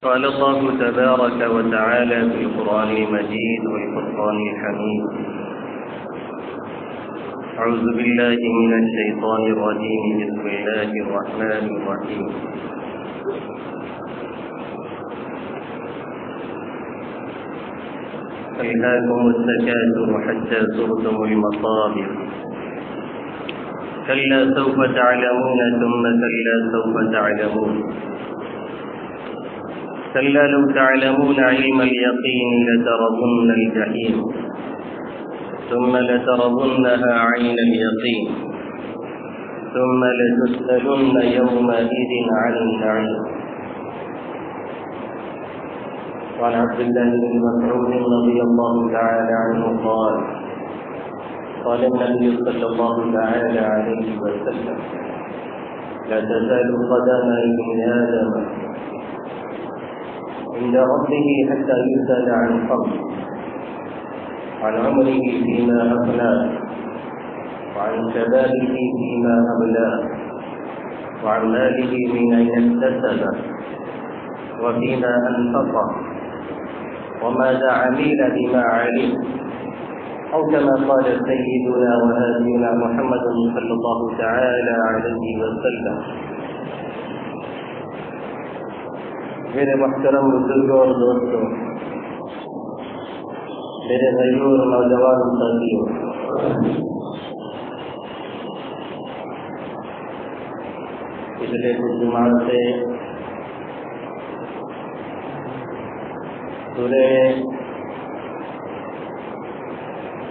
قال الله تبارك وتعالى في القرآن المجيد والفرقان الحميد: أعوذ بالله من الشيطان الرجيم. بسم الله الرحمن الرحيم. ألهاكم التكاثر حتى زرتم المقابر كلا سوف تعلمون ثم كلا سوف تعلمون كلا لو تعلمون علم اليقين لترون الجحيم ثم لترونها عين اليقين ثم لتسألن يومئذ عن النعيم. وعن عبد الله بن مسعود رضي الله تعالى عنه قال النبي صلى الله تعالى عليه وسلم: لا تزال قدم ابن آدم عند ربه حتى يسأل عن خمس: عن عمره فيما أفناه، وعن شبابه فيما أبلاه، وعن ماله من أين اكتسبه، وفيما أنفقه، وماذا عمل بما علم، أو كما قال سيدنا وهادينا محمد صلى الله تعالى عليه وسلم. میرے محترم بزرگوں اور دوستوں، میرے بھائیوں اور نوجوان ساتھیوں، پچھلے کچھ جمعہ سے سورہ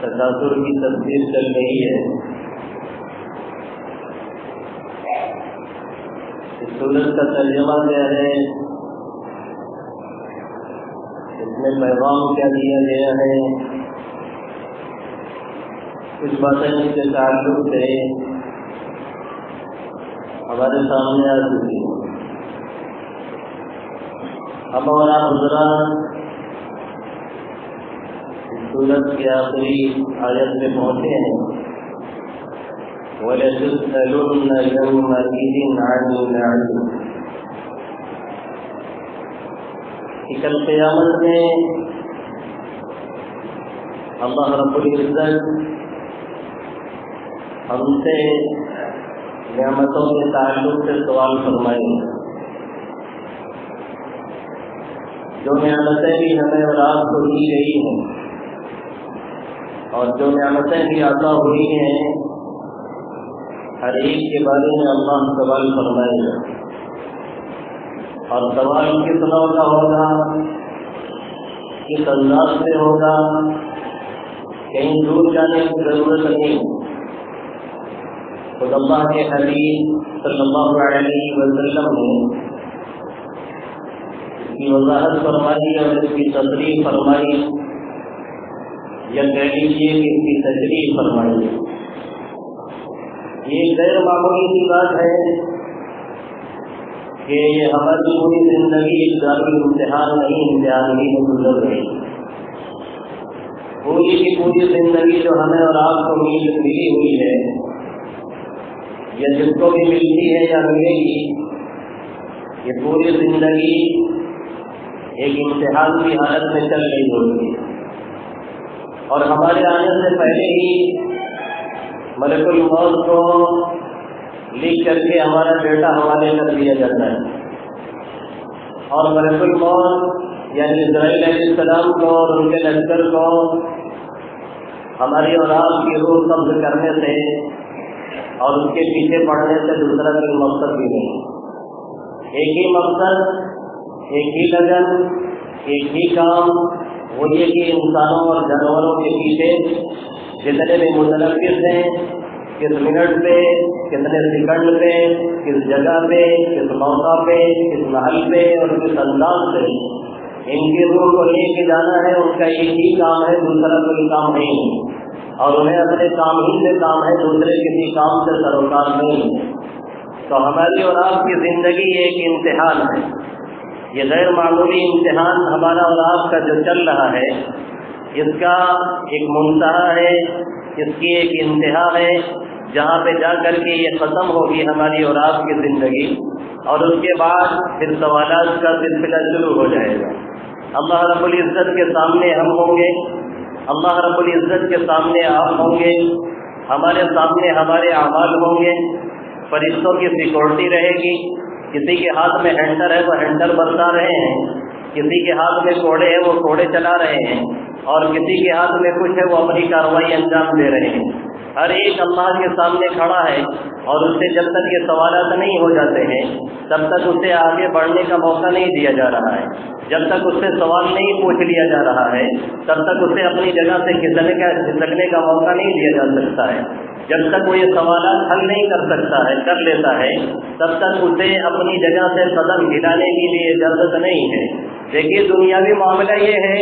تکاثر کی تفسیر چل رہی ہے۔ اس سورت کا ترجمہ کیا ہے، اس میں پیغام کیا دیا گیا ہے، کچھ باتیں اس کے تعلق سے ہمارے سامنے آ چکی ہیں۔ ہم اور آپ حضرات سورت کی آخری آیت میں پہنچے ہیں، وَلَتُسْأَلُنَّ يَوْمَئِذٍ عَنِ النَّعِيمِ۔ کل قیامت میں اللہ رب العزت ہم سے نعمتوں کے تعلق سے سوال فرمائیں گے۔ جو نعمتیں بھی ہمیں اور آپ کو دی گئی ہیں اور جو نعمتیں بھی عطا ہوئی ہیں، ہر ایک کے بارے میں اللہ سوال فرمائے گا، اور سوال کس طرح کا ہوگا، کس انداز سے ہوگا، کہیں دور جانے کی ضرورت نہیں۔ خود اللہ کے حبیب صلی اللہ علیہ وسلم نے اس کی وضاحت فرمائی اور اس کی تصریح فرمائی، یا کہہ لیجیے کہ اس کی تشریح فرمائی۔ یہ غیر معمولی سی بات ہے کہ یہ ہماری پوری زندگی ایک ذاتی امتحان نہیں، امتحان ہی میں گزر گئی۔ پوری کی پوری زندگی جو ہمیں اور آپ کو ملی ہوئی ہے، یا جس کو بھی ملتی ہے یا ملے گی، یہ پوری زندگی ایک امتحان کی حالت میں چل رہی ہوگی، اور ہمارے آنے سے پہلے ہی ملک الموت کو لکھ کر کے ہمارا ڈیٹا حوالے کر دیا جاتا ہے، اور ملک الموت یعنی اسرائیل علیہ السلام کو اور ان کے لشکر کو ہماری اور آپ کی روح قبض کرنے سے اور اس کے پیچھے پڑنے سے دوسرا کوئی مقصد بھی نہیں۔ ایک ہی مقصد، ایک ہی لگن، ایک ہی کام، وہ یہ کہ انسانوں اور جانوروں کے پیچھے جتنے بھی متنفس ہیں، کس منٹ پہ، کتنے سیکنڈ پہ، کس جگہ پہ، کس موقع پہ، کس محل پہ اور کس انداز سے ان کی روح کو لے کے جانا ہے، ان کا ایک ہی کام ہے، دوسرا کوئی کام نہیں، اور انہیں اپنے کام ہی سے کام ہے، دوسرے کسی کام سے سروکار نہیں۔ تو ہماری اور آپ کی زندگی ایک امتحان ہے، یہ غیر معمولی امتحان ہمارا اور آپ کا جو چل رہا ہے، اس کا ایک منتہا ہے، اس کی ایک انتہا ہے، جہاں پہ جا کر کے یہ ختم ہوگی ہماری اور آپ کی زندگی، اور اس کے بعد پھر سوالات کا سلسلہ شروع ہو جائے گا۔ اللہ رب العزت کے سامنے ہم ہوں گے، اللہ رب العزت کے سامنے آپ ہوں گے، ہمارے سامنے ہمارے اعمال ہوں گے، فرشتوں کی سیکورٹی رہے گی، کسی کے ہاتھ میں ہینڈر ہے وہ ہینڈر برتا رہے ہیں، کسی کے ہاتھ میں کوڑے ہیں وہ کوڑے چلا رہے ہیں، اور کسی کے ہاتھ میں کچھ ہے وہ اپنی کارروائی انجام دے رہے ہیں۔ ہر ایک اللہ کے سامنے کھڑا ہے، اور اس سے جب تک یہ سوالات نہیں ہو جاتے ہیں تب تک اسے آگے بڑھنے کا موقع نہیں دیا جا رہا ہے، جب تک اس سے سوال نہیں پوچھ لیا جا رہا ہے تب تک اسے اپنی جگہ سے کھسکنے کا موقع نہیں دیا جا سکتا ہے، جب تک وہ یہ سوالات حل نہیں کر لیتا ہے تب تک اسے اپنی جگہ سے قدم ہلانے کے لیے اجازت نہیں ہے۔ دیکھیے دنیاوی معاملہ یہ ہے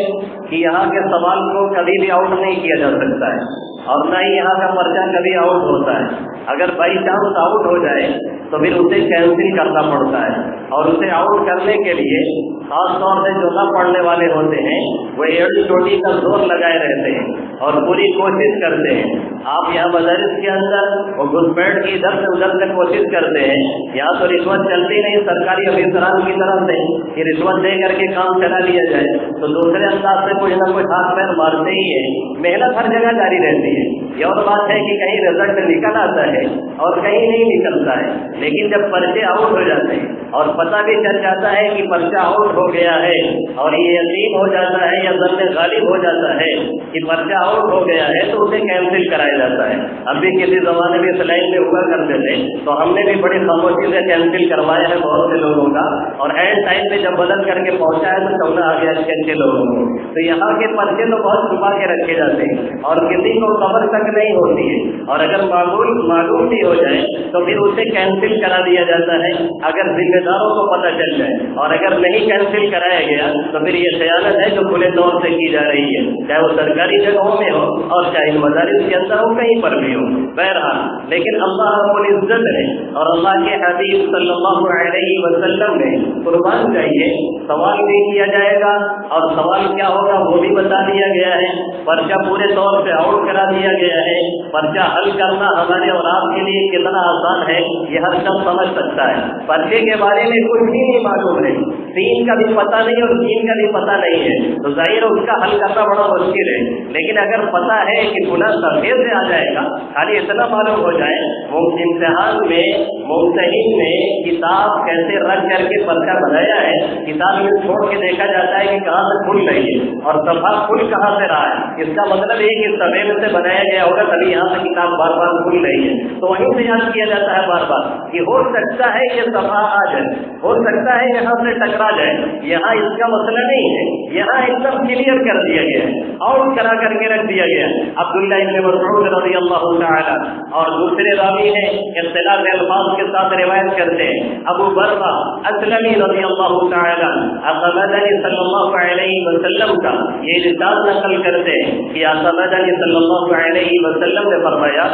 کہ یہاں کے سوال کو کبھی بھی آؤٹ نہیں کیا جا سکتا ہے، اور نہ ہی یہاں کا پرچہ کبھی آؤٹ ہوتا ہے۔ اگر بائی چانس آؤٹ ہو جائے تو پھر اسے کینسل کرنا پڑتا ہے، اور اسے آؤٹ کرنے کے لیے خاص طور سے جو نہ پڑھنے والے ہوتے ہیں وہ ایڑی چوٹی کا زور لگائے رہتے ہیں اور پوری کوشش کرتے ہیں۔ آپ یہاں مدارس کے اندر وہ گھسپیٹ کی ادھر سے ادھر سے کوشش کرتے ہیں، یہاں تو رشوت چلتی نہیں سرکاری افسران کی طرف سے کہ رشوت دے کر کے کام چلا لیا جائے، تو دوسرے انداز سے کچھ نہ کچھ ہاتھ پیر مارتے ہی ہے۔ محنت ہر جگہ جاری رہتی ہے، یہ اور بات ہے کہ کہیں رزلٹ نکل آتا ہے اور کہیں نہیں نکلتا ہے، لیکن جب پرچے آؤٹ ہو جاتے ہیں اور پتہ بھی چل جاتا ہے کہ پرچہ آؤٹ ہو گیا ہے، اور یہ یقین ہو جاتا ہے یا ظن غالب ہو جاتا ہے کہ پرچہ آؤٹ ہو گیا ہے، تو اسے کینسل کرایا جاتا ہے۔ اب بھی کسی زمانے میں اس لائن میں ہوا کرتے تھے تو ہم نے بھی بڑی خاموشی سے کینسل کروایا ہے بہت سے لوگوں کا، اور اینڈ ٹائم میں جب بدل کر کے پہنچا ہے تو چونا آ گیا اچھے لوگوں کو۔ تو یہاں کے پرچے تو بہت چھپا کے رکھے جاتے ہیں اور کسی کو خبر تک نہیں ہوتی ہے، اور اگر معلوم بھی ہو جائے تو پھر اسے کینسل کرا دیا جاتا ہے اگر ذمہ داروں کو پتہ چل جائے، اور اگر نہیں کینسل کرایا گیا تو پھر یہ خیانت ہے جو کھلے طور سے کی جا رہی ہے، چاہے وہ سرکاری جگہوں میں ہو اور چاہے مدارس کے اندر ہو، کہیں پر بھی ہو۔ بہرحال لیکن اللہ رب العزت نے اور اللہ کے حبیب صلی اللہ علیہ وسلم نے قربان چاہیے سوال بھی کیا جائے گا، اور سوال کیا ہوگا وہ بھی بتا دیا گیا ہے، پرچہ پورے طور سے آؤٹ کرا دیا گیا ہے۔ پرچہ حل کرنا ہمارے اور آپ کے لیے کتنا آسان ہے یہ ہر شخص سمجھ سکتا ہے۔ پرچے کے بارے میں کچھ بھی نہیں معلوم ہے، سین کا بھی پتہ نہیں اور جین کا بھی پتہ نہیں ہے، تو ظاہر اس کا حل کرنا بڑا مشکل ہے، لیکن اگر پتہ ہے کہ گناہ صفحے سے آ جائے گا، خالی اتنا معلوم ہو جائے امتحان میں ممتحن نے کتاب کیسے رکھ کر کے پرچہ بنایا ہے، کتاب میں چھوڑ کے دیکھا جاتا ہے کہ کہاں سے کھل رہی ہے اور صفحہ کھل کہاں سے رہا ہے، اس کا مطلب یہ کہ صفحے میں سے بنایا گیا ہوگا تبھی یہاں سے کتاب بار بار کھل رہی ہے، تو وہیں سے یاد کیا جاتا ہے بار بار کہ ہو سکتا ہے یہ صفحہ آ جائے، ہو سکتا ہے یہاں سے ٹکرا جائے، یہاں اس کا مسئلہ نہیں ہے، یہاں ایک دم کلیئر کر دیا گیا ہے، آؤٹ کرا کر کے رکھ دیا گیا۔ عبداللہ ابن مسعود رضی اللہ تعالی اور دوسرے راوی ہیں اختلاف الفاظ کے ساتھ روایت کرتے ہیں، ابو برہ اسلمی رضی اللہ تعالی آقا مدنی صلی اللہ علیہ وسلم کا یہ ارشاد نقل کرتے ہیں کہ آقا مدنی صلی اللہ علیہ وسلم نے فرمایا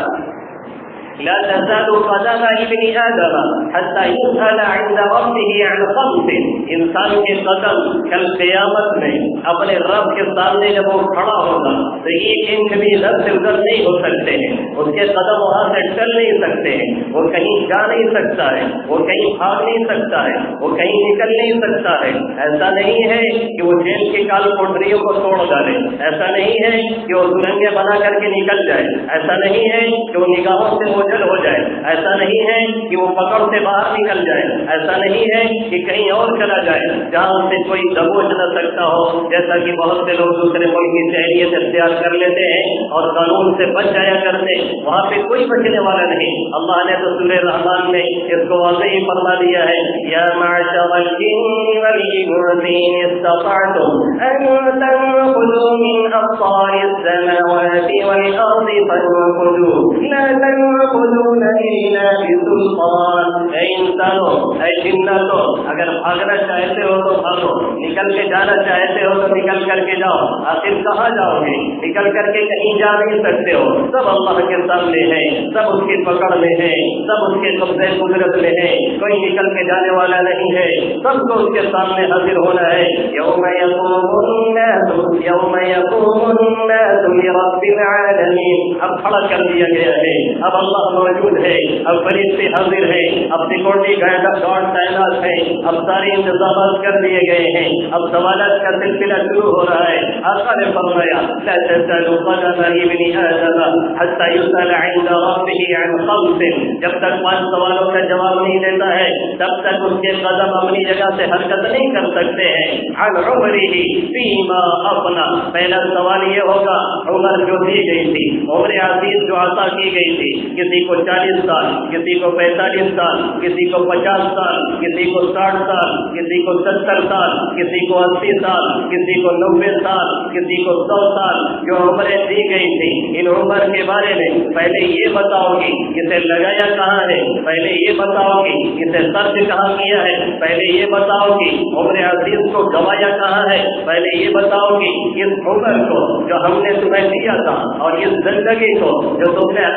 لا تزال قدم ابن آدم حتى يسأل عند ربه عن خمس، انسان کے قدم کل قیامت میں اپنے رب کے سامنے جب وہ کھڑا ہوگا تو ایک انچ بھی ادھر سے ادھر نہیں ہو سکتے ہیں، اس کے قدم وہاں سے چل نہیں سکتے ہیں، وہ کہیں جا نہیں سکتا ہے، وہ کہیں بھاگ نہیں سکتا ہے، وہ کہیں نکل نہیں سکتا ہے۔ ایسا نہیں ہے کہ وہ جیل کی کال کوٹریوں کو توڑ ڈالے، ایسا نہیں ہے کہ وہ سرنگیں بنا کر کے نکل جائے، ایسا نہیں ہے کہ وہ نگاہوں سے ہو جائے، ایسا نہیں ہے کہ وہ پکڑ سے باہر نکل جائے، ایسا نہیں ہے کہ کہیں اور چلا جائے جہاں سے کوئی دبوچ نہ سکتا ہو، جیسا کہ بہت سے لوگ دوسرے ملک کی شہریت اختیار کر لیتے ہیں اور قانون سے بچ جایا کرتے، وہاں پہ کوئی بچنے والا نہیں۔ اللہ نے تو سورہ رحمان میں اس کو واضح فرما دیا ہے، یا معشر الجن والانس ان استطعتم ان تنفذوا من اقطار السماوات والارض فانفذوا لا تنفذون الا بسلطان۔ اے انسانوں، اے جناتوں، اگر بھاگنا چاہتے ہو تو بھاگو، نکل کے جانا چاہتے ہو تو نکل کر کے جاؤ، آخر کہاں جاؤ گے؟ نکل کر کے کہیں جا نہیں سکتے ہو، سب اللہ کے سامنے ہے، سب اس کی پکڑ میں ہے، سب اس کے قبضے قدرت میں ہے، کوئی نکل کے جانے والا نہیں ہے، سب کو اس کے سامنے حاضر ہونا ہے۔ یوم یقوم الناس لرب العالمین، اب کھڑا کر دیا گیا ہے، اب اللہ موجود ہے، اب فرشتے حاضر ہیں، اب سیکورٹی گارڈ تعینات ہے، اب سارے انتظامات کر دیے گئے ہیں، اب سوالات کا سلسلہ شروع ہو رہا ہے۔ آقا نے فرمایا لا تسألوا قدم ابن آدم حتى يسأل عند ربه عن خمس، جب تک 5 سوالوں کا جواب نہیں دیتا ہے تب تک اس کے قدم اپنی جگہ سے حرکت نہیں کر سکتے ہیں۔ عن عمره فيما افنى، پہلا سوال یہ ہوگا عمر جو دی گئی تھی، عمر عزیز جو عطا کی گئی تھی، کسی کو 40 سال، کسی کو 45 سال، کسی کو 50 سال، کسی کو 60 سال، کسی کو 70 سال، کسی کو 80 سال، کسی کو 90 سال، کسی کو 100 سال، جو عمریں دی گئی تھی، ان عمر کے بارے میں پہلے یہ بتاؤ گی اسے لگایا کہاں ہے، پہلے یہ بتاؤ گی اسے خرچ کہاں کیا ہے، پہلے یہ بتاؤ گی عمر عزیز کو گوایا کہاں ہے، پہلے یہ بتاؤ گی اس عمر کو جو ہم نے تمہیں دیا تھا اور اس زندگی کو جو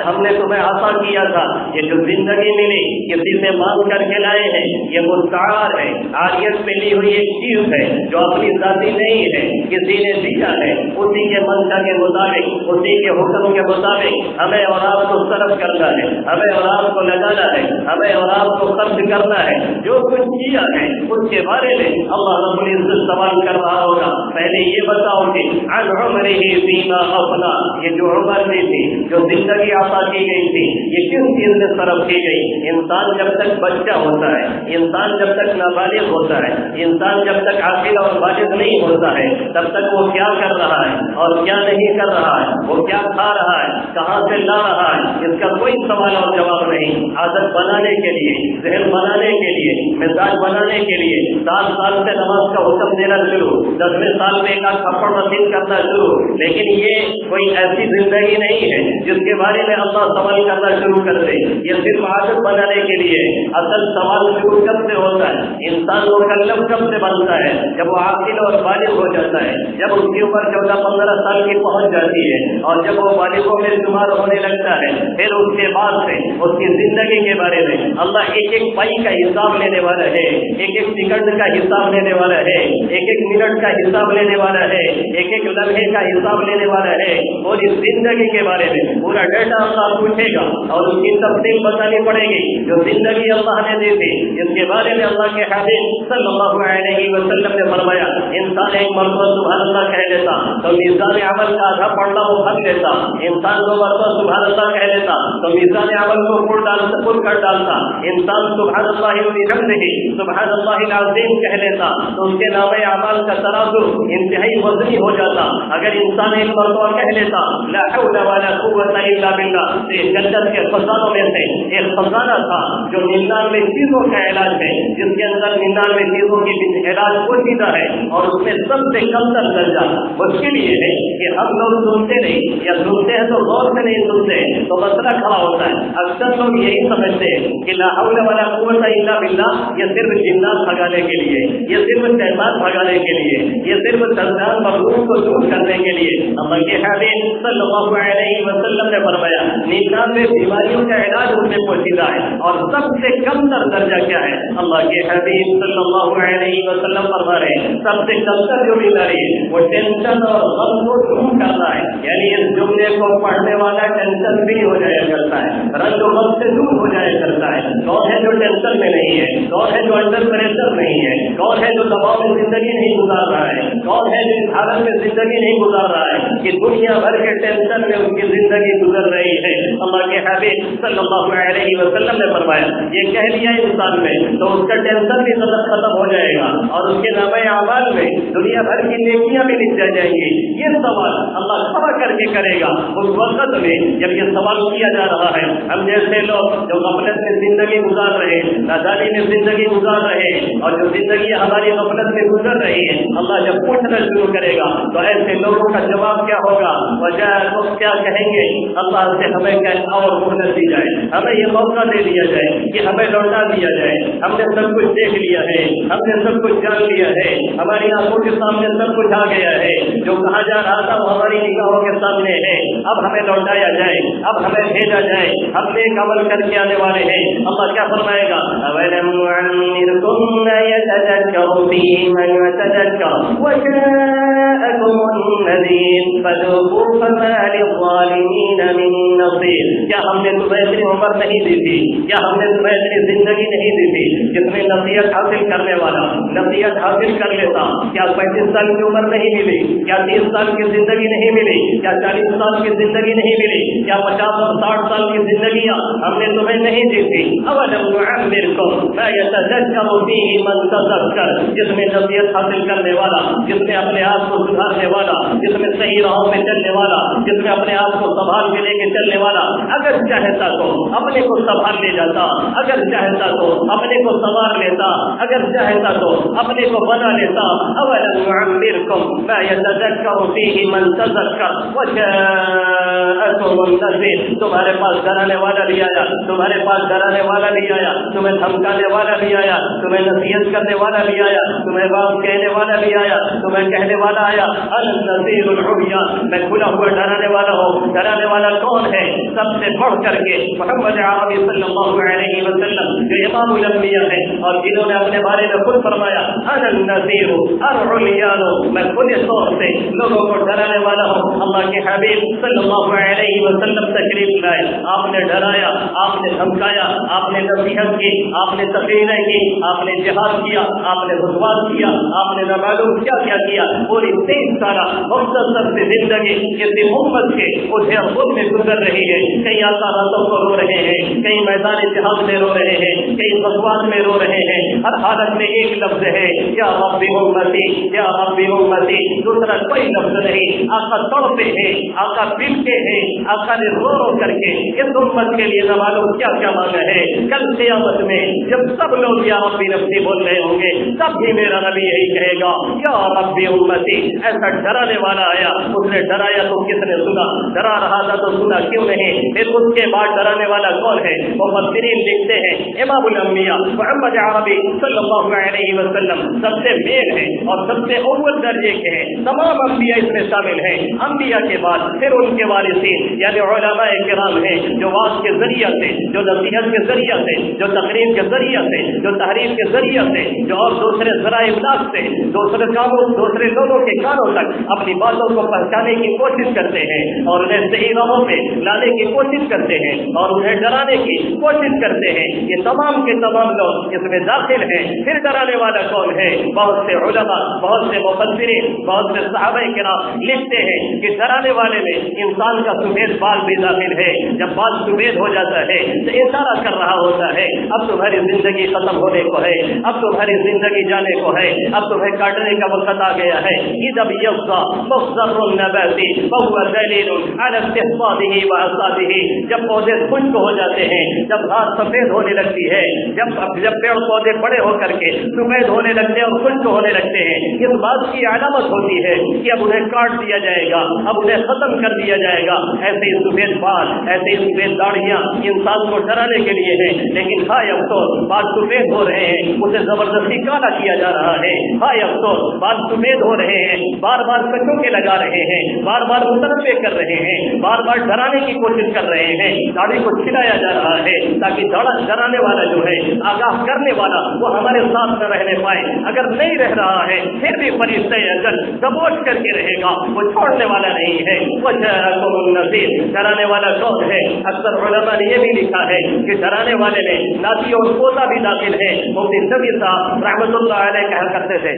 ہم نے تمہیں عطا کیا تھا، یہ جو زندگی ملی کسی سے مانگ کر کے لائے ہیں، یہ مستعار ہے، عاریت میں لی ہوئی ایک چیز ہے جو اپنی ذاتی نہیں ہے، کسی نے دیا ہے، اسی کے منشا کے مطابق، اسی کے حکم کے مطابق ہمیں اور آپ کو صرف کرنا ہے، ہمیں اور آپ کو لگانا ہے، ہمیں اور آپ کو خرچ کرنا ہے۔ جو کچھ کیا ہے اس کے بارے میں اللہ رب العزت سوال کر رہا ہوگا، پہلے یہ بتاؤ کہ عن عمرہ فیما افنی، یہ جو عمر دی تھی، جو زندگی عطا کی گئی تھی، یہ کس چیز میں صرف کی گئی؟ انسان جب تک بچہ ہوتا ہے، انسان جب تک نابالغ ہوتا ہے، انسان جب تک عاقل اور بالغ نہیں ہوتا ہے، تب تک وہ کیا کر رہا ہے اور کیا نہیں کر رہا ہے، وہ کیا کھا رہا ہے، کہاں سے لا رہا ہے، اس کا کوئی سوال اور جواب نہیں۔ عادت بنانے کے لیے، ذہن بنانے کے لیے، مزاج بنانے کے لیے 7 سال سے نماز کا حکم دینا شروع، 10ویں سال میں ایک تھپڑ رسید کرنا شروع، لیکن یہ کوئی ایسی زندگی نہیں ہے جس کے بارے میں اللہ سوال کرنا شروع کر دے، یہ صرف عادت بنانے کے لیے۔ اصل سوال شروع کب سے ہوتا ہے؟ انسان مکلف کب سے بنتا ہے؟ جب وہ عاقل اور بالغ ہو جاتا ہے، جب اس کی عمر 14-15 سال کی پہنچ جاتی ہے اور جب وہ بالغوں میں شمار ہونے لگتا ہے، پھر اس کے بعد سے اس کی زندگی کے بارے میں اللہ ایک ایک پائی کا حساب لینے والا ہے، ایک ایک سیکنڈ کا حساب لینے والا ہے، ایک ایک منٹ کا حساب لینے والا ہے، ایک ایک لمحے کا حساب لینے والا ہے، اور اس زندگی کے بارے میں پورا ڈیٹا اللہ پوچھے گا اور اس کی تفصیل بتانی پڑے گی۔ جو زندگی اللہ نے دی تھی، جس کے بارے میں اللہ کے حبیب صلی اللہ علیہ وسلم نے فرمایا انسان ایک مرتبہ سبحان اللہ کہہ لیتا تو میزان عمل کا آدھا پڑھنا وہ بھر لیتا، انسان 2 مرتبہ سبحان اللہ کہہ لیتا تو میزان عمل کو پور کر ڈالتا، انسان سبحان اللہ وبحمدہ سبحان اللہ العظیم کہہ لیتا تو اس کے نام اعمال کا ترازو انتہائی وزنی ہو جاتا۔ اگر انسان ایک مرتبہ کہہ لیتا لا حول ولا قوت الا باللہ، تو اس جنت کے خزانوں میں سے ایک خزانہ تھا جو 99 چیزوں کا علاج ہے، جس کے اندر 99 چیزوں کی علاج پوشیدہ ہے، اور اس میں سب سے کم تر درجہ مشکل یہ ہے کہ ہم لوگ سنتے نہیں، یا سنتے ہیں تو غور سے نہیں سنتے، تو مسئلہ کھڑا ہوتا ہے۔ اکثر لوگ یہی سمجھتے ہیں کہ لا حول ولا قوت الا باللہ یہ صرف جنات بھگانے کے لیے، یہ صرف شیطان بھگانے کے لیے، یہ صرف شیطان مخلوق کو دور کرنے کے لیے۔ اللہ کے حبیب صلی اللہ علیہ وسلم نے فرمایا 99 بیماریوں کا علاج اس میں پوشیدہ ہے، اور سب سے کم تر درجہ کیا ہے؟ اللہ کے حبیب صلی اللہ علیہ وسلم فرما رہے ہیں سب سے کم تر جو بیماری ہے وہ ٹینشن اور غم کو دور کرنا ہے۔ یعنی اس جملے کو پڑھنے والا ٹینشن بھی ہو جایا کرتا ہے، رنج و غم سے دور ہو جایا کرتا ہے۔ کون ہے جو ٹینشن میں نہیں ہے؟ کون ہے جو انڈر پریشر نہیں ہے؟ کون ہے جو دباؤ میں زندگی نہیں گزار رہا ہے؟ کون ہے جو اس حالت میں زندگی نہیں گزار رہا ہے کہ دنیا بھر کے ٹینشن میں اس کی زندگی گزر رہی ہے؟ اللہ کے حبیب صلی اللہ علیہ وسلم نے فرمایا یہ کہہ لیا انسان میں تو اس کا ٹینشن بھی ختم ہو جائے گا، اور اس کے نامہ اعمال میں دنیا بھر کی نیکیاں بھی لکھ جائیں گی۔ یہ سوال اللہ کھڑا کر کے کرے گا اس وقت میں جب یہ سوال کیا جا رہا ہے۔ ہم جیسے لوگ جو غفلت میں زندگی گزار رہے ہیں، نادانی میں زندگی گزار رہے ہیں، اور جو زندگی ہماری غفلت میں گزر رہی ہے، اللہ جب پوچھنا شروع کرے گا تو ایسے لوگوں کا جواب کیا ہوگا؟ وجہ تو کیا کہیں گے؟ اللہ سے ہمیں کیا اور مہلت دی جائے، ہمیں یہ موقع دے دیا جائے کہ ہمیں لوٹا دیا جائے، ہم نے سب کچھ دیکھ لیا ہے، ہم نے سب کچھ جان لیا ہے، ہماری آنکھوں کے سامنے سب کچھ آ گیا ہے، جو کہا جا رہا تھا وہ ہماری نگاہوں کے سامنے ہے، اب ہمیں لوٹایا جائے، اب ہمیں بھیجا جائے، ہم نیک عمل کر کے آنے والے ہیں۔ اللہ کیا فرمائے گا؟ أَوَلَمْ نُعَمِّرْكُم مَّا يَتَذَكَّرُ فِيهِ مَن يَتَذَكَّرُ وَجَاءَكُمُ النَّذِيرُ فَذُوقُوا فَمَا لِلظَّالِمِينَ مِن نَّصِيرٍ۔ کیا ہم نے تمہیں اتنی عمر نہیں دی تھی؟ کیا ہم نے تمہیں اتنی زندگی نہیں دی تھی؟ جتنے نصیحت حاصل کرنے والا نصیحت حاصل کر لیتا، کیا 35 سال کی عمر نہیں ملی؟ کیا 30 سال کی زندگی نہیں ملی؟ کیا 40 سال کی زندگی نہیں ملی؟ کیا 50 اور 60 سال کی زندگیاں ہم نے تمہیں نہیں دی تھی؟ أَوَلَمْ نُعَمِّرْكُم مَّا يَتَذَكَّرُ فِيهِ مَن تَذَكَّرَ، جس میں نصیحت حاصل کرنے والا، جس میں اپنے آپ کو سدھارنے والا، جس میں صحیح راہوں میں چلنے والا، جس میں اپنے آپ کو سنبھال کے لے کے چلنے والا، اگر چاہتا تو اپنے کو سنبھال لے جاتا، اگر چاہتا تو اپنے کو سنوار لیتا، اگر چاہتا تو اپنے کو بنا لیتا۔ أَوَلَمْ نُعَمِّرْكُم مَّا يَتَذَكَّرُ فِيهِ مَن تَذَكَّرَ وَجَاءَكُمُ النَّذِيرُ، تمہارے پاس ڈرانے والا بھی آیا، تمہارے پاس ڈرانے والا بھی آیا، تمہیں دھمکانے والا بھی آیا، تمہیں نصیحت کرنے والا بھی آیا، تمہیں بات کہنے والا بھی آیا، تمہیں کہنے والا آیا أَنَا النَّذِيرُ الْعُرْيَانُ، میں کھلا ہوا ڈرانے والا ہوں۔ ڈرانے والا کون ہے؟ سب سے بڑھ کر کے محمد عربی صلی اللہ علیہ وسلم جو امام الانبیاء ہیں اور جنہوں نے اپنے بارے میں خود فرمایا أَنَا النَّذِيرُ الْعُرْيَانُ، میں کھلے طور سے لوگوں کو ڈرانے والا ہوں۔ اللہ کے حبیب صلی اللہ علیہ وسلم تشریف لائے، آپ نے ڈرایا، آپ نے دھمکایا، آپ نے نصیحت کی، آپ نے تقریریں کی، آپ نے جہاد کیا، آپ نے خطبات کیا، آپ نے نہ معلوم کیا کیا کیا۔ پوری 23 سالہ مختصر سی زندگی کسی امت کے مجھے خود میں گزر رہی ہے، کئی آقا راتوں کو رو رہے ہیں، کئی میدان جہاد میں رو رہے ہیں، کئی خطبات میں رو رہے ہیں، ہر حالت میں ایک لفظ ہے یا رب امتی، یا رب امتی، دوسرا کوئی لفظ نہیں۔ آقا تڑپے ہیں، آقا پلتے ہیں، آقا نے رو رو کر کے اس امت کے لیے نہ معلوم کیا کیا مانگا ہے۔ کل قیامت میں جب سب لوگ یا رب نفسی بول رہے ہوں گے، تب بھی میرا نبی یہی کہے گا یا رب امتی۔ ایسا ڈرانے والا آیا، اس نے ڈرایا تو کس نے سنا؟ ڈرا رہا تھا تو سنا کیوں نہیں؟ پھر اس کے بعد ڈرانے والا کون ہے؟ مفسرین لکھتے ہیں امام الانبیاء محمد عربی صلی اللہ علیہ وسلم سب سے مین ہے اور سب سے اول درجے کے ہیں، تمام انبیاء اس میں شامل ہیں۔ انبیاء کے بعد پھر ان کے وارثین یعنی علماء کرام ہیں، جو واعظ کے ذریعہ سے، جو نصیحت کے ذریعہ سے، جو تقریر کے ذریعہ سے، جو تحریر کے ذریعہ سے، جو اور دوسرے ذرائع ابلاغ سے دوسرے کاموں دوسرے لوگوں کے کانوں تک اپنی باتوں کو پہنچانے کی کوشش کرتے ہیں اور انہیں صحیح راہوں پہ لانے کی کوشش کرتے ہیں اور انہیں ڈرانے کی کوشش کرتے ہیں۔ یہ تمام کے تمام لوگ اس میں داخل ہیں۔ پھر ڈرانے والا کون ہے؟ بہت سے علماء، بہت سے مفسرین، بہت سے صحابہ کرام لکھتے ہیں کہ ڈرانے والے میں انسان کا سفید بال بھی داخل ہے۔ جب بال سفید ہو جاتا ہے تو اشارہ کر رہا ہوتا ہے اب تمہاری زندگی ختم ہونے کو ہے، اب تمہاری زندگی جانے کو ہے، اب تمہیں کاٹنے کا وقت آ گیا ہے۔ اذا یبقى مخضر النبات فهو دلیل على استحصاده وحصاده، جب پودے خشک ہو جاتے ہیں، جب گھاس سفید ہونے لگتی ہے، جب پیڑ پودے بڑے ہو کر کے سفید ہونے لگتے ہیں اور خشک ہونے لگتے ہیں، اس بات کی علامت ہوتی ہے کہ اب انہیں کاٹ دیا جائے گا، اب انہیں ختم کر دیا جائے گا۔ ایسے ہی سفید بال، ایسے ہی سفید داڑھیاں انسان کو ڈرانے کے لیے ہیں، لیکن ہائے افسوس بال سفید ہو رہے ہیں، اسے زبردستی کالا کیا جا رہا ہے۔ ہائے افسوس بال سفید ہو رہے ہیں، بار بار کچوں کے لگا رہے ہیں، بار بار متنوع کر رہے ہیں، بار بار ڈرانے کی کوشش کر رہے ہیں، داڑھی کو چھلایا جا رہا ہے تاکہ ڈرانے والا جو ہے، آگاہ کرنے والا، وہ ہمارے ساتھ نہ رہنے پائے۔ اگر نہیں رہ رہا ہے پھر بھی فرشتہ اجل دبوچ کر کے رہے گا، وہ چھوڑنے والا نہیں ہے۔ وجاءکم النذیر، ڈرانے والا کون ہے؟ اکثر علماء نے یہ بھی لکھا ہے کہ ڈرانے والے میں ناتی اور پوتا بھی داخل ہے۔ مفتی شفیع صاحب رحمۃ اللہ علیہ کہا کرتے تھے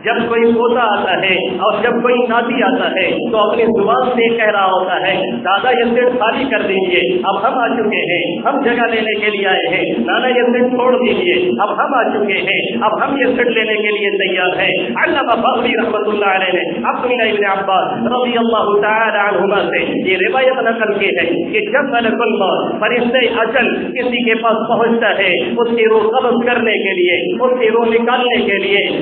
جب کوئی پوتا آتا ہے اور جب کوئی ناتی آتا ہے تو اپنی زبان سے کہہ رہا ہوتا ہے دادا یہ سیٹ خالی کر دیجیے، اب ہم آ چکے ہیں، ہم جگہ لینے کے لیے آئے ہیں، نانا یہ سیٹ چھوڑ دیجیے، اب ہم آ چکے ہیں، اب ہم یہ سیٹ لینے کے لیے تیار ہیں۔ علامہ بغوی رحمۃ اللہ علیہ نے عبداللہ ابن عباس رضی اللہ تعالی عنہما سے یہ روایت نقل کی ہے کہ جب ملک الموت فرشتہ اجل کسی کے پاس پہنچتا ہے اس کی روح قبض کرنے کے لیے، اس کی روح نکالنے کے لیے،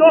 2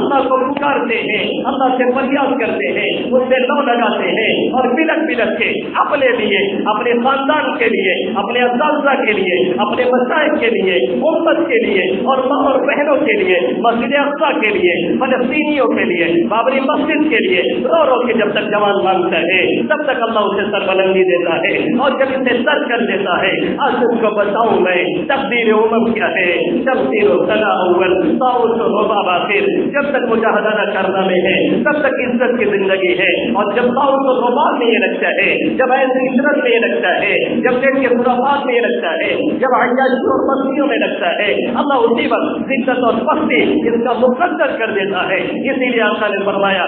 اللہ کو پکارتے ہیں, اللہ سے فریاد کرتے ہیں, اس سے لو لگاتے ہیں اور بلک بلک کے اپنے لیے, اپنے خاندان کے لیے, اپنے اساتذہ کے لیے, اپنے مشائخ کے لیے, امت کے لیے اور ماں اور بہنوں کے لیے, مسجد اقصی کے لیے, فلسطینیوں کے لیے, بابری مسجد کے لیے رو رو کے جب تک جوان مانگتا ہے تب تک اللہ اسے سربلندی دیتا ہے, اور جب اسے سر کر دیتا ہے آج اس کو بتاؤں میں تقدیر امم کیا ہے, تفسیر و ثنا اول طاؤس و رباب آخر. جب تک مجاہدہ کرنا میں ہے تب تک عزت کی زندگی ہے, اور جب طاؤس و رباب میں یہ لگتا ہے, جب ایسی عشرت میں یہ لگتا ہے, جب پیٹ کے خرافات میں یہ لگتا ہے, جب عیاشی اور مستیوں میں لگتا ہے, اللہ اسی وقت عزت اور پستی اس کا مقدر کر دیتا ہے. اسی لیے آقا نے فرمایا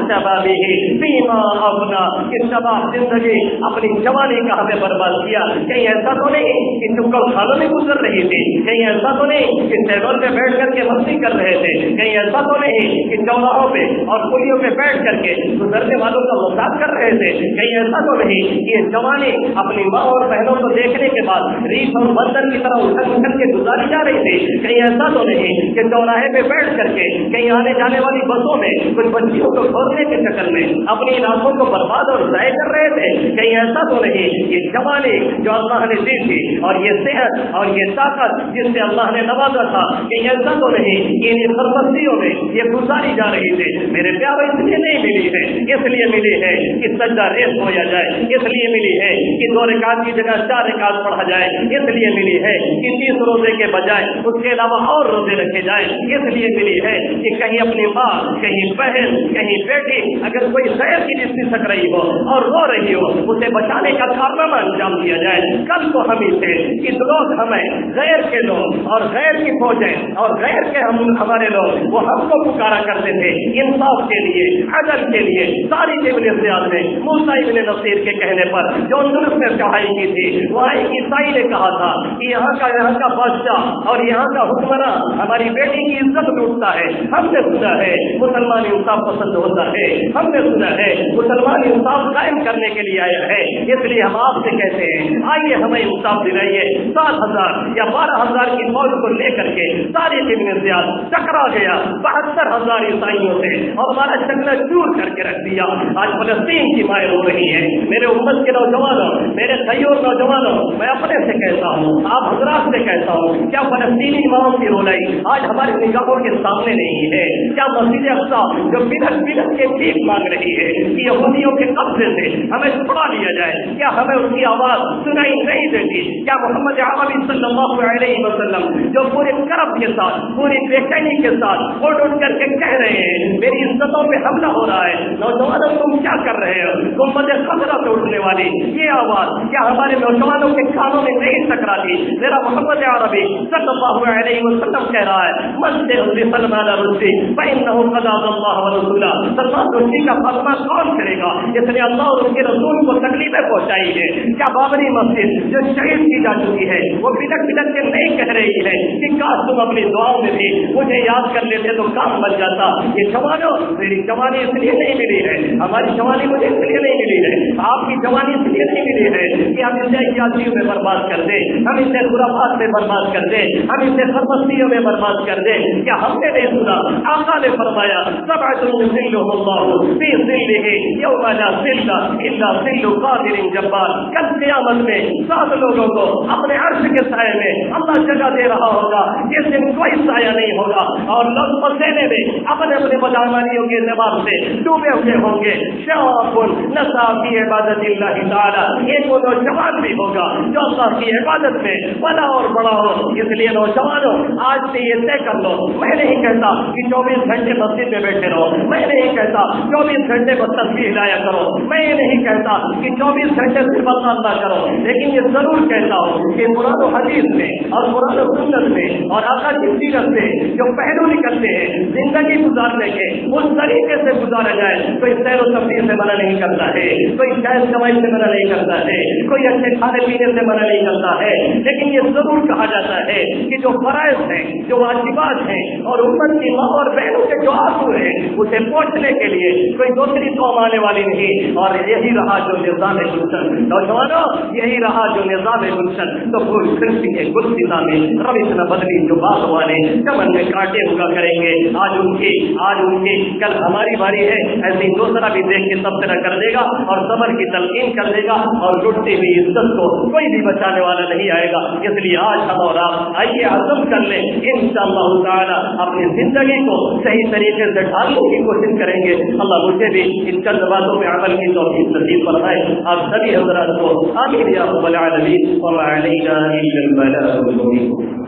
شبابی فیما افنا, کہ شباب زندگی اپنی جوانی کا ہمیں برباد کیا. کہیں ایسا تو نہیں کہ چکل خانوں میں گزر رہی تھی, کہیں ایسا تو نہیں کہ ٹیبل پہ بیٹھ کر کے مستی کر رہے تھے, کہیں ایسا تو نہیں کہ چوراہوں پہ اور پلیوں پہ بیٹھ کر کے گزرنے والوں کا مذاق کر رہے تھے, کہیں ایسا تو نہیں کہ یہ جوانی اپنی ماں اور بہنوں کو دیکھنے کے بعد ریچھ اور بندر کی طرح اچھل اچھل کے گزاری جا رہی تھی, کہیں ایسا تو نہیں کہ چوراہے پہ بیٹھ کر کے کہیں آنے جانے والی بسوں میں کچھ بچیوں کو کھولنے کے چکر میں اپنی علاقوں کو برباد اور ضائع کر رہے تھے, کہیں ایسا تو نہیں یہ جوانی جو اللہ نے دی تھی اور یہ صحت اور یہ طاقت جس سے اللہ نے نوازا تھا, کہیں ایسا تو نہیں کہ ان سربستیوں میں یہ گزاری جا رہی تھی. میرے پیارے اس لیے نہیں ملی ہے, اس لیے ملی ہے کہ سجدہ ریز ہویا جائے, اس لیے ملی ہے کہ 2 رکعت کی جگہ 4 رکعت پڑھا جائے, اس لیے ملی ہے کہ 30 روزے کے بجائے اس کے علاوہ اور روزے رکھے جائیں, اس لیے ملی ہے کہ کہیں اپنی ماں, کہیں بہن, کہیں بیٹی اگر کوئی غیر کی رشتے سک رہی ہو اور رو رہی ہو اسے بچانے کا کارنامہ انجام دیا جائے. کل کو ہم سے کہ لوگ ہمیں غیر کے لوگ اور غیر کی فوجیں اور غیر کے ہمارے لوگ وہ ہم کو پکارا کرتے تھے انصاف کے لیے, عدل کے لیے. ساری ابن زیاد نے موسیٰ ابن نصیر کے کہنے پر جو اندلس میں چڑھائی کی تھی, وہاں ایک عیسائی نے کہا تھا کہ یہاں کا بادشاہ اور یہاں کا حکمراں ہماری بیٹی کی عزت لوٹتا ہے. ہم نے سنا ہے مسلمان انصاف پسند ہوتا ہے, ہم نے سنا ہے مسلمان انصاف قائم کرنے کے لیے آیا ہے, اس لیے ہم آپ سے کہتے ہیں آئیے ہمیں انصاف دلائیے. 7,000 یا 12,000 کی فوج کو لے کر کے سارے ابن زیاد ٹکرا گیا 72,000 عیسائیوں سے اور ہمارا چکنا چور کر کے رکھ دیا. آج فلسطین کی مائیں رو رہی ہے. میرے امت کے نوجوانوں, میرے سیور نوجوانوں, میں اپنے سے کہتا ہوں, آپ حضرات سے کہتا ہوں, کیا فلسطینی ماؤں کی رولائی آج ہماری نگاہوں کے سامنے نہیں ہے؟ کیا مسجد اقصی جو بلک بلک کے بھیک مانگ رہی ہے کہ یہودیوں کے قبضے سے ہمیں چھڑا لیا جائے, کیا ہمیں اس کی آواز سنائی نہیں دیتی؟ کیا محمد عربی صلی اللہ علیہ وسلم جو پورے کرب کے ساتھ, پوری بے چینی کے ساتھ اٹھ اٹھ کر کے کہہ رہے ہیں میری عزتوں پہ حملہ ہو رہا ہے, نوجوانوں تم کیا کر رہے ہو؟ گنبد خضرا سے اٹھنے والی یہ آواز کیا ہمارے نوجوانوں کے کانوں میں نہیں ٹکراتی؟ میرا محمد عربی صلی اللہ علیہ وسلم کہہ رہا ہے مسجد سلمان رشدی فإنه قد أعطى الله ورسوله. سلمان رشدی کا فاطمہ کون کرے گا؟ اس نے اللہ اور اس کے رسول کو تکلیفیں پہنچائی ہے. کیا بابری مسجد جو شہید کی جا چکی ہے وہ بلک بلک کے نہیں کہہ رہی ہے کہ کاش تم اپنی دعاؤں میں بھی مجھے یاد کر لیتے تو کام بن جاتا؟ یہ جوانوں, میری جوانی اس لیے نہیں ملی ہے, ہماری جوانی مجھے اس لیے نہیں ملی ہے, آپ کی جوانی اس لیے نہیں ملی ہے کہ ہم اسے عیاشیوں میں برباد کر دیں, ہم اسے خرافات میں برباد کر دیں, ہم اسے سربستیوں میں برباد کر دیں. کیا ہم نے نہیں سنا آقا نے فرمایا سبعۃ یظلهم اللہ فی ظلہ یوم لا ظل الا ظل قادر جبار. کل قیامت میں 7 لوگوں کو اپنے عرش کے سائے میں اللہ جگہ دے رہا ہوگا جس دن کوئی سایہ نہیں ہوگا, اور لوگ پسینے میں اپنے اپنے بدعمالیوں کے اعتبار سے ڈوبے ہوئے ہوں گے. شاب نسا فی عبادت اللہ تعالی, ایک وہ نوجوان بھی ہوگا جو اللہ کی عبادت میں بڑا اور بڑا ہو. اس لیے نوجوانوں آج سے یہ طے کر لو, میں نہیں کہتا کہ 24 گھنٹے مسجد میں بیٹھے رہو, میں نہیں کہتا 24 گھنٹے بس تسبیح لایا کرو, میں یہ نہیں کہتا کہ 24 گھنٹے صرف اللہ کرو, لیکن یہ ضرور کہتا ہوں کہ قرآن و حدیث میں اور قرآن و سنت میں اور آقا کی سیرت سے جو پہلو نکلتے ہیں زندگی گزارنے کے اس طریقے سے گزارا جائے. کوئی سیر و تفریح سے منع نہیں کرتا ہے, کوئی شاید کمائی سے منع نہیں کرتا ہے, کوئی اچھے کھانے پینے سے منع نہیں کرتا ہے, لیکن یہ ضرور کہا جاتا ہے کہ جو فرائض ہیں, جو واجبات ہیں اور امت کی ماں اور بہنوں کے جو آنسو ہیں اسے پہنچنے کے لیے کوئی دوسری قوم آنے والی نہیں. اور یہی رہا جو نظام گلشن, نوجوانوں یہی رہا جو نظام گلشن. تو پھول کھلتی ہے گلشن میں روش نہ بدلی جو باغ والے چمن میں کاٹے اگا تجربہ کریں گے. آج ان کی کل ہماری باری ہے. ایسی دوسرا بھی دیکھ کے تبصرہ کر دے گا اور صبر کی تلقین کر دے گا اور لٹتی ہوئی عزت کو کوئی بھی بچانے والا نہیں آئے گا. اس لیے آج ہم اور آپ آئیے عزم کر لیں, انشاءاللہ تعالی اپنی زندگی کو صحیح طریقے سے ڈھالنے کی کوشش کریں گے. اللہ مجھے بھی ان چند باتوں میں عمل کی توفیق نصیب فرمائے. آپ سبھی حضرات کو آمین یا رب العالمین. وما علینا الا البلاغ المبین.